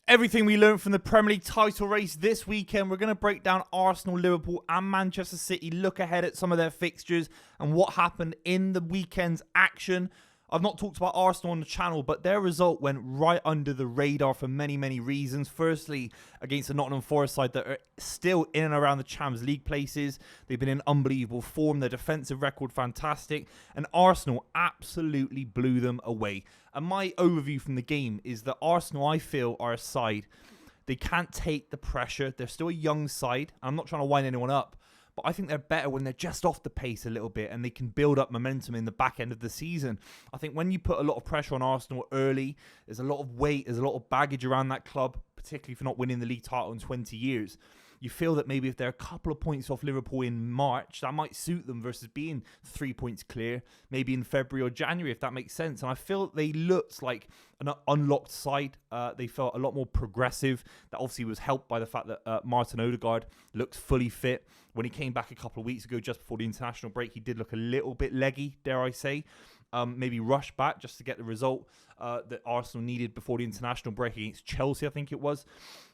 Everything we learned from the Premier League title race this weekend. We're going to break down Arsenal, Liverpool and Manchester City, look ahead at some of their fixtures and what happened in the weekend's action. I've not talked about Arsenal on the channel, but their result went right under the radar for many, many reasons. Firstly, against the Nottingham Forest side that are still in and around the Champions League places. They've been in unbelievable form. Their defensive record, fantastic. And Arsenal absolutely blew them away. And my overview from the game is that Arsenal, I feel, are a side. They can't take the pressure. They're still a young side. I'm not trying to wind anyone up. But I think they're better when they're just off the pace a little bit and they can build up momentum in the back end of the season. I think when you put a lot of pressure on Arsenal early, there's a lot of weight, there's a lot of baggage around that club, particularly for not winning the league title in 20 years. You feel that maybe if they're a couple of points off Liverpool in March, that might suit them versus being 3 points clear, maybe in February or January, if that makes sense. And I feel they looked like an unlocked side. They felt a lot more progressive. That obviously was helped by the fact that Martin Odegaard looked fully fit. When he came back a couple of weeks ago, just before the international break, he did look a little bit leggy, dare I say. Maybe rushed back just to get the result that Arsenal needed before the international break against Chelsea, I think it was.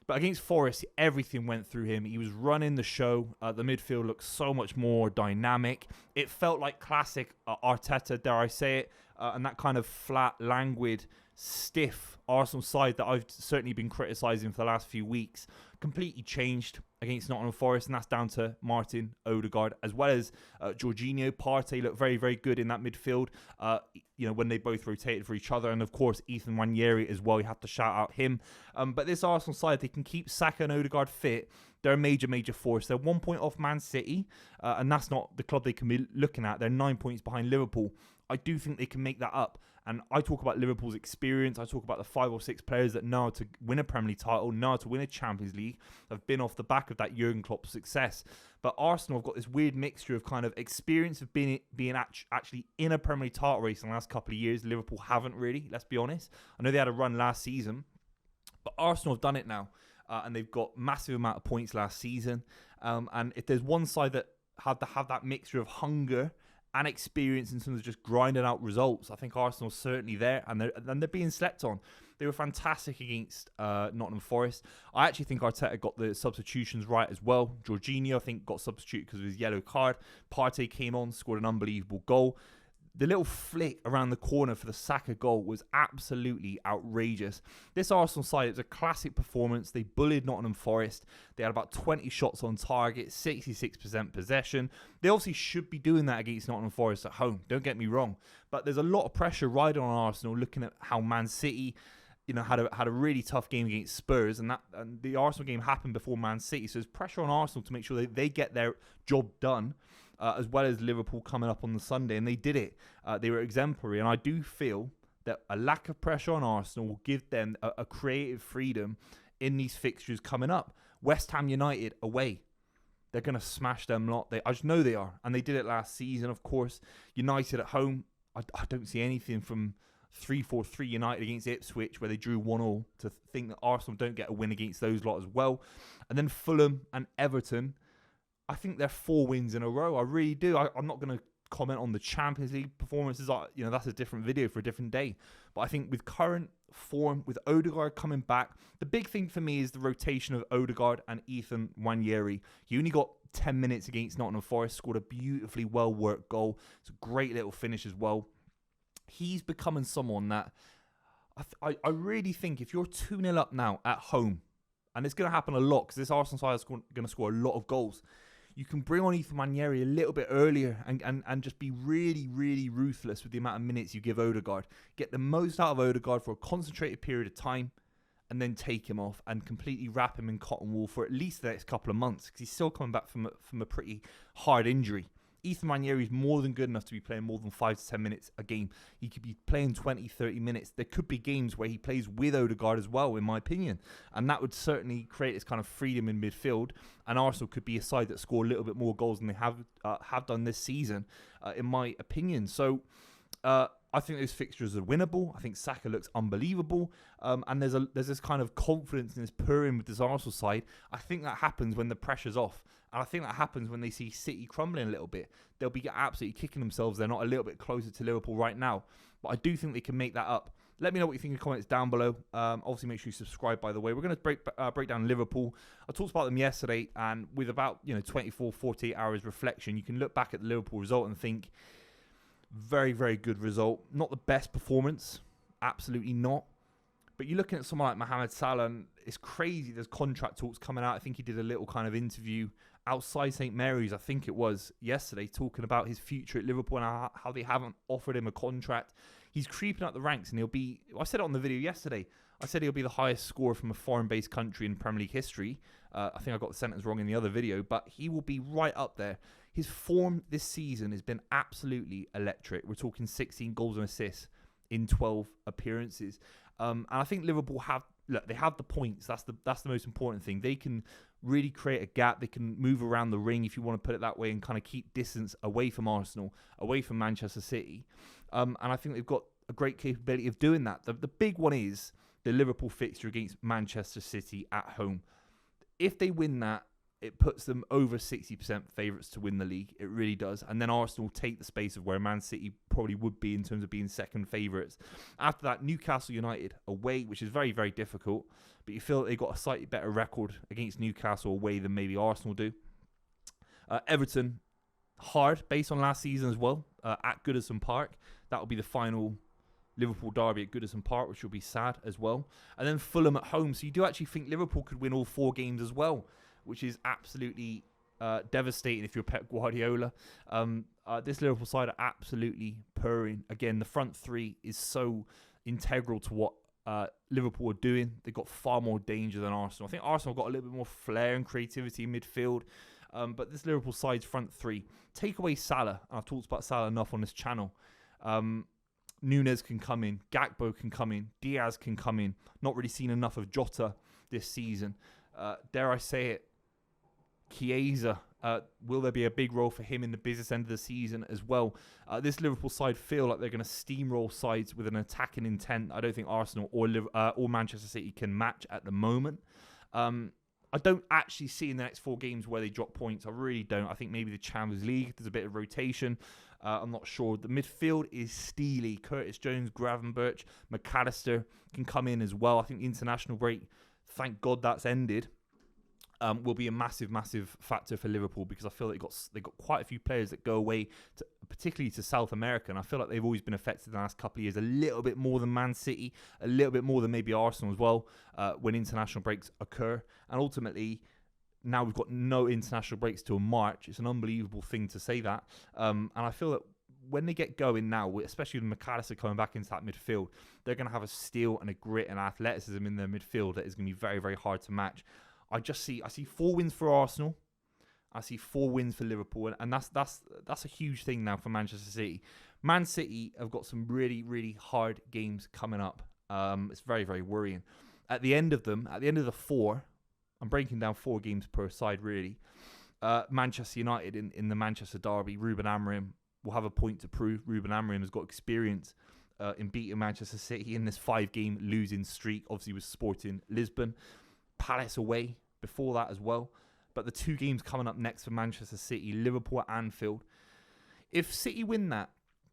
But against Forest, everything went through him. He was running the show. The midfield looked so much more dynamic. It felt like classic Arteta, dare I say it, and that kind of flat, languid, stiff Arsenal side that I've certainly been criticising for the last few weeks completely changed against Nottingham Forest, and that's down to Martin Odegaard as well as Jorginho. Partey looked very, very good in that midfield, when they both rotated for each other, and of course Ethan Nwaneri as well. You have to shout out him. But this Arsenal side, they can keep Saka and Odegaard fit. They're a major, major force. They're 1 point off Man City, and that's not the club they can be looking at. They're 9 points behind Liverpool. I do think they can make that up. And I talk about Liverpool's experience. I talk about the 5 or 6 players that know how to win a Premier League title, know how to win a Champions League, have been off the back of that Jurgen Klopp success. But Arsenal have got this weird mixture of kind of experience of being actually in a Premier League title race in the last couple of years. Liverpool haven't really, let's be honest. I know they had a run last season, but Arsenal have done it now. And they've got massive amount of points last season. And if there's one side that had to have that mixture of hunger and experience in terms of just grinding out results, I think Arsenal's certainly there, and they're being slept on. They were fantastic against Nottingham Forest. I actually think Arteta got the substitutions right as well. Jorginho, I think, got substituted because of his yellow card. Partey came on, scored an unbelievable goal. The little flick around the corner for the Saka goal was absolutely outrageous. This Arsenal side, it was a classic performance. They bullied Nottingham Forest. They had about 20 shots on target, 66% possession. They obviously should be doing that against Nottingham Forest at home. Don't get me wrong. But there's a lot of pressure riding on Arsenal, looking at how Man City had a really tough game against Spurs, and the Arsenal game happened before Man City. So there's pressure on Arsenal to make sure they get their job done. As well as Liverpool coming up on the Sunday, and they did it. They were exemplary, and I do feel that a lack of pressure on Arsenal will give them a creative freedom in these fixtures coming up. West Ham United away. They're going to smash them lot. I just know they are, and they did it last season, of course. United at home, I don't see anything from 3-4-3 United against Ipswich, where they drew 1-1, to think that Arsenal don't get a win against those lot as well. And then Fulham and Everton, I think they're 4 wins in a row. I really do. I'm not going to comment on the Champions League performances. That's a different video for a different day. But I think with current form, with Odegaard coming back, the big thing for me is the rotation of Odegaard and Ethan Nwaneri. He only got 10 minutes against Nottingham Forest, scored a beautifully well-worked goal. It's a great little finish as well. He's becoming someone that I really think if you're 2-0 up now at home, and it's going to happen a lot because this Arsenal side is going to score a lot of goals, you can bring on Ethan Nwaneri a little bit earlier and just be really, really ruthless with the amount of minutes you give Odegaard. Get the most out of Odegaard for a concentrated period of time and then take him off and completely wrap him in cotton wool for at least the next couple of months because he's still coming back from a pretty hard injury. Ethan Nwaneri is more than good enough to be playing more than 5 to 10 minutes a game. He could be playing 20, 30 minutes. There could be games where he plays with Odegaard as well, in my opinion. And that would certainly create this kind of freedom in midfield. And Arsenal could be a side that score a little bit more goals than they have done this season, in my opinion. So I think those fixtures are winnable. I think Saka looks unbelievable. And there's this kind of confidence and this purring with this Arsenal side. I think that happens when the pressure's off. And I think that happens when they see City crumbling a little bit. They'll be absolutely kicking themselves. They're not a little bit closer to Liverpool right now. But I do think they can make that up. Let me know what you think in the comments down below. Obviously, make sure you subscribe, by the way. We're going to break down Liverpool. I talked about them yesterday, and with about 24, 48 hours reflection, you can look back at the Liverpool result and think, very, very good result. Not the best performance. Absolutely not. But you're looking at someone like Mohamed Salah, and it's crazy. There's contract talks coming out. I think he did a little kind of interview outside St. Mary's, I think it was, yesterday, talking about his future at Liverpool and how they haven't offered him a contract. He's creeping up the ranks, and I said it on the video yesterday, I said he'll be the highest scorer from a foreign-based country in Premier League history. I think I got the sentence wrong in the other video, but he will be right up there. His form this season has been absolutely electric. We're talking 16 goals and assists in 12 appearances. And I think Liverpool they have the points. That's the most important thing. They can really create a gap. They can move around the ring, if you want to put it that way, and kind of keep distance away from Arsenal, away from Manchester City. And I think they've got a great capability of doing that. The big one is the Liverpool fixture against Manchester City at home. If they win that, it puts them over 60% favourites to win the league. It really does. And then Arsenal take the space of where Man City probably would be in terms of being second favourites. After that, Newcastle United away, which is very, very difficult. But you feel that they've got a slightly better record against Newcastle away than maybe Arsenal do. Everton, hard, based on last season as well, at Goodison Park. That will be the final Liverpool derby at Goodison Park, which will be sad as well. And then Fulham at home. So you do actually think Liverpool could win all 4 games as well, which is absolutely devastating if you're Pep Guardiola. This Liverpool side are absolutely purring. Again, the front three is so integral to what Liverpool are doing. They've got far more danger than Arsenal. I think Arsenal got a little bit more flair and creativity in midfield. But this Liverpool side's front three. Take away Salah. I've talked about Salah enough on this channel. Nunes can come in. Gakpo can come in. Diaz can come in. Not really seen enough of Jota this season. Dare I say it, Chiesa, will there be a big role for him in the business end of the season as well? This Liverpool side feel like they're going to steamroll sides with an attacking intent. I don't think Arsenal or Manchester City can match at the moment. I don't actually see in the next 4 games where they drop points. I really don't. I think maybe the Champions League, there's a bit of rotation. I'm not sure. The midfield is steely. Curtis Jones, Gravenberch, McAllister can come in as well. I think the international break, thank God that's ended, will be a massive, massive factor for Liverpool, because I feel like they've got quite a few players that go away, particularly to South America, and I feel like they've always been affected in the last couple of years, a little bit more than Man City, a little bit more than maybe Arsenal as well, when international breaks occur. And ultimately, now we've got no international breaks till March. It's an unbelievable thing to say that. And I feel that when they get going now, especially with McAllister coming back into that midfield, they're going to have a steel and a grit and athleticism in their midfield that is going to be very, very hard to match. I see 4 wins for Arsenal. I see 4 wins for Liverpool, and that's a huge thing now for Manchester City. Man City have got some really, really hard games coming up. It's very, very worrying. At the end of the 4, I'm breaking down 4 games per side really. Manchester United in the Manchester derby, Ruben Amorim will have a point to prove. Ruben Amorim has got experience in beating Manchester City in this 5-game losing streak, obviously with Sporting Lisbon. Palace away before that as well. But the 2 games coming up next for Manchester City, Liverpool at Anfield. If City win that,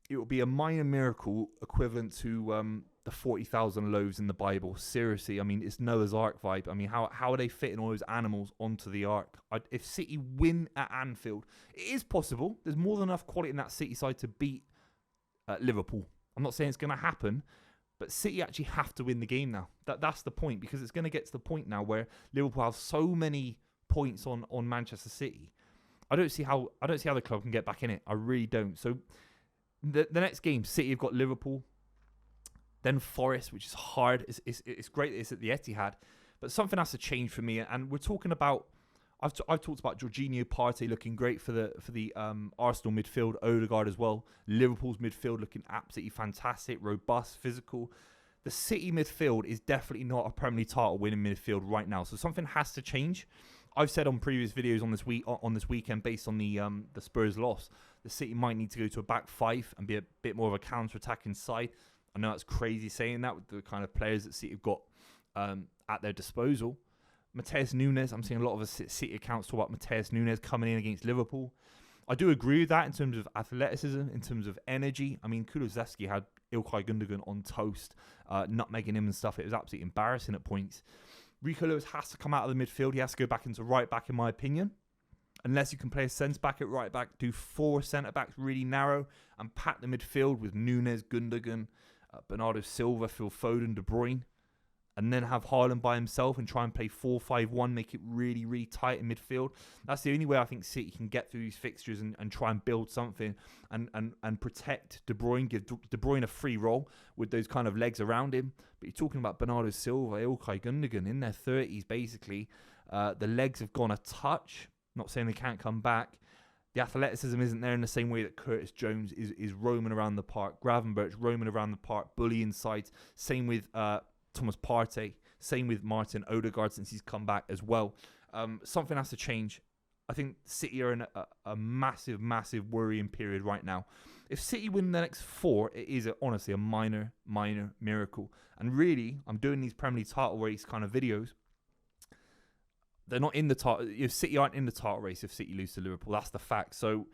it will be a minor miracle equivalent to the 40,000 loaves in the Bible. Seriously, I mean, it's Noah's Ark vibe. I mean, how are they fitting all those animals onto the Ark? If City win at Anfield, it is possible. There's more than enough quality in that City side to beat Liverpool. I'm not saying it's going to happen, but City actually have to win the game now. That's the point, because it's going to get to the point now where Liverpool have so many points on Manchester City. I don't see how the club can get back in it. I really don't. So the next game, City have got Liverpool, then Forest, which is hard. It's great that it's at the Etihad, but something has to change for me. And we're talking about, I've talked about Jorginho, Partey looking great for the Arsenal midfield, Odegaard as well. Liverpool's midfield looking absolutely fantastic, robust, physical. The City midfield is definitely not a Premier League title winning midfield right now. So something has to change. I've said on previous videos on this weekend, based on the Spurs loss, the City might need to go to a back 5 and be a bit more of a counter-attacking side. I know that's crazy saying that with the kind of players that City have got at their disposal. Mateus Nunes, I'm seeing a lot of City accounts talk about Mateus Nunes coming in against Liverpool. I do agree with that in terms of athleticism, in terms of energy. I mean, Kulusevski had Ilkay Gundogan on toast, nutmegging him and stuff. It was absolutely embarrassing at points. Rico Lewis has to come out of the midfield. He has to go back into right back, in my opinion. Unless you can play a centre-back at right back, do 4 centre-backs really narrow and pack the midfield with Núñez, Gundogan, Bernardo Silva, Phil Foden, De Bruyne, and then have Haaland by himself and try and play 4-5-1, make it really, really tight in midfield. That's the only way I think City can get through these fixtures and try and build something and protect De Bruyne, give De Bruyne a free roll with those kind of legs around him. But you're talking about Bernardo Silva, Ilkay Gundogan in their 30s, basically. The legs have gone a touch. Not saying they can't come back. The athleticism isn't there in the same way that Curtis Jones is roaming around the park. Gravenberch roaming around the park, bullying sides. Same with Thomas Partey. Same with Martin Odegaard since he's come back as well. Something has to change. I think City are in a massive, massive worrying period right now. If City win the next 4, it is honestly a minor, minor miracle. And really, I'm doing these Premier League title race kind of videos. They're not in the title. City aren't in the title race if City lose to Liverpool. That's the fact. So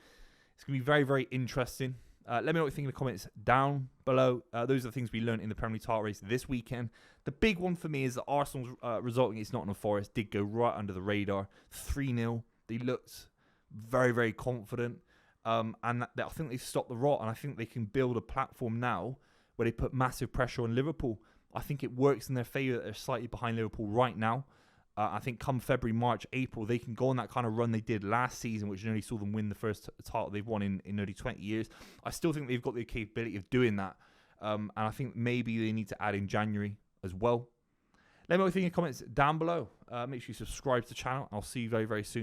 it's going to be very, very interesting. Let me know what you think in the comments down below. Those are the things we learned in the Premier League title race this weekend. The big one for me is that Arsenal's result against Nottingham Forest did go right under the radar. 3-0. They looked very, very confident. And I think they've stopped the rot. And I think they can build a platform now where they put massive pressure on Liverpool. I think it works in their favour that they're slightly behind Liverpool right now. I think come February, March, April, they can go on that kind of run they did last season, which nearly saw them win the first title they've won in nearly 20 years. I still think they've got the capability of doing that. And I think maybe they need to add in January as well. Let me know what you think in the comments down below. Make sure you subscribe to the channel. I'll see you very, very soon.